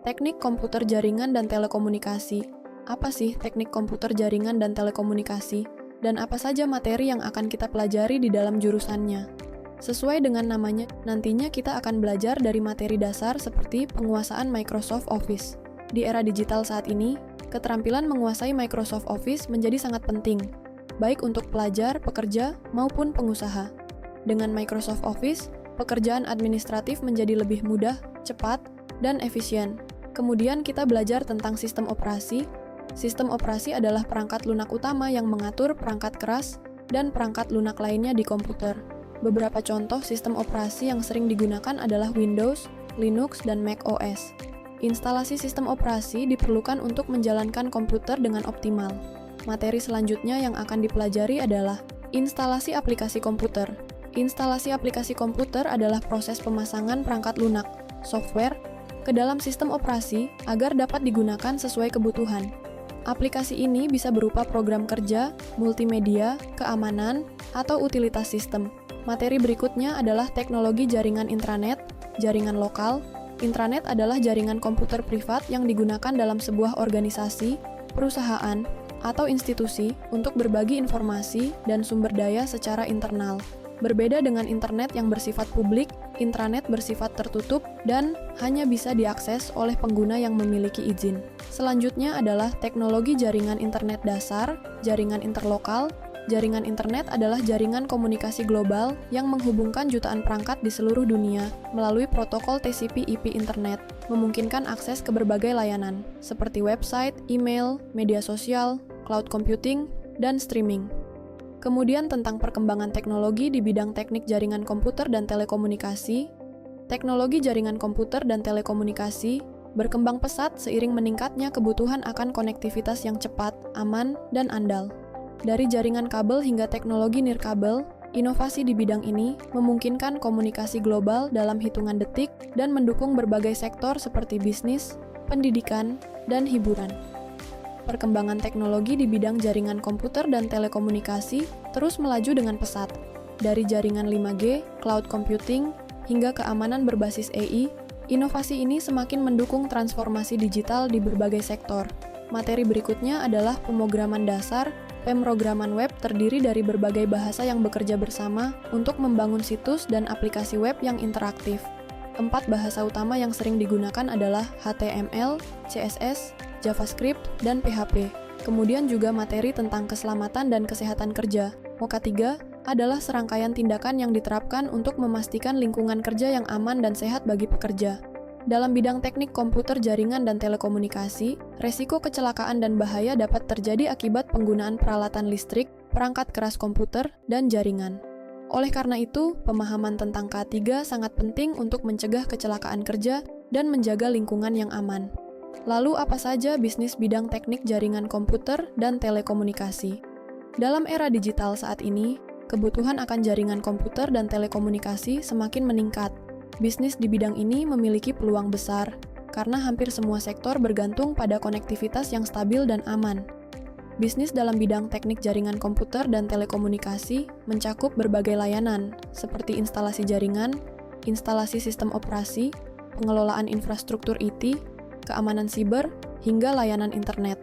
Teknik komputer jaringan dan telekomunikasi. Apa sih teknik komputer jaringan dan telekomunikasi? Dan apa saja materi yang akan kita pelajari di dalam jurusannya? Sesuai dengan namanya, nantinya kita akan belajar dari materi dasar seperti penguasaan Microsoft Office. Di era digital saat ini, keterampilan menguasai Microsoft Office menjadi sangat penting, baik untuk pelajar, pekerja, maupun pengusaha. Dengan Microsoft Office, pekerjaan administratif menjadi lebih mudah, cepat, dan efisien. Kemudian kita belajar tentang sistem operasi. Sistem operasi adalah perangkat lunak utama yang mengatur perangkat keras dan perangkat lunak lainnya di komputer. Beberapa contoh sistem operasi yang sering digunakan adalah Windows, Linux, dan Mac OS. Instalasi sistem operasi diperlukan untuk menjalankan komputer dengan optimal. Materi selanjutnya yang akan dipelajari adalah instalasi aplikasi komputer. Instalasi aplikasi komputer adalah proses pemasangan perangkat lunak, software, ke dalam sistem operasi agar dapat digunakan sesuai kebutuhan. Aplikasi ini bisa berupa program kerja, multimedia, keamanan, atau utilitas sistem. Materi berikutnya adalah teknologi jaringan intranet, jaringan lokal. Intranet adalah jaringan komputer privat yang digunakan dalam sebuah organisasi, perusahaan, atau institusi untuk berbagi informasi dan sumber daya secara internal. Berbeda dengan internet yang bersifat publik, intranet bersifat tertutup dan hanya bisa diakses oleh pengguna yang memiliki izin. Selanjutnya adalah teknologi jaringan internet dasar, jaringan interlokal. Jaringan internet adalah jaringan komunikasi global yang menghubungkan jutaan perangkat di seluruh dunia melalui protokol TCP/IP internet, memungkinkan akses ke berbagai layanan, seperti website, email, media sosial, cloud computing, dan streaming. Kemudian tentang perkembangan teknologi di bidang teknik jaringan komputer dan telekomunikasi. Teknologi jaringan komputer dan telekomunikasi berkembang pesat seiring meningkatnya kebutuhan akan konektivitas yang cepat, aman, dan andal. Dari jaringan kabel hingga teknologi nirkabel, inovasi di bidang ini memungkinkan komunikasi global dalam hitungan detik dan mendukung berbagai sektor seperti bisnis, pendidikan, dan hiburan. Perkembangan teknologi di bidang jaringan komputer dan telekomunikasi terus melaju dengan pesat. Dari jaringan 5G, cloud computing, hingga keamanan berbasis AI, inovasi ini semakin mendukung transformasi digital di berbagai sektor. Materi berikutnya adalah pemrograman dasar. Pemrograman web terdiri dari berbagai bahasa yang bekerja bersama untuk membangun situs dan aplikasi web yang interaktif. 4 bahasa utama yang sering digunakan adalah HTML, CSS, JavaScript, dan PHP. Kemudian juga materi tentang keselamatan dan kesehatan kerja. Moka 3 adalah serangkaian tindakan yang diterapkan untuk memastikan lingkungan kerja yang aman dan sehat bagi pekerja. Dalam bidang teknik komputer jaringan dan telekomunikasi, resiko kecelakaan dan bahaya dapat terjadi akibat penggunaan peralatan listrik, perangkat keras komputer, dan jaringan. Oleh karena itu, pemahaman tentang K3 sangat penting untuk mencegah kecelakaan kerja dan menjaga lingkungan yang aman. Lalu apa saja bisnis bidang teknik jaringan komputer dan telekomunikasi? Dalam era digital saat ini, kebutuhan akan jaringan komputer dan telekomunikasi semakin meningkat. Bisnis di bidang ini memiliki peluang besar, karena hampir semua sektor bergantung pada konektivitas yang stabil dan aman. Bisnis dalam bidang teknik jaringan komputer dan telekomunikasi mencakup berbagai layanan, seperti instalasi jaringan, instalasi sistem operasi, pengelolaan infrastruktur IT, keamanan siber, hingga layanan internet.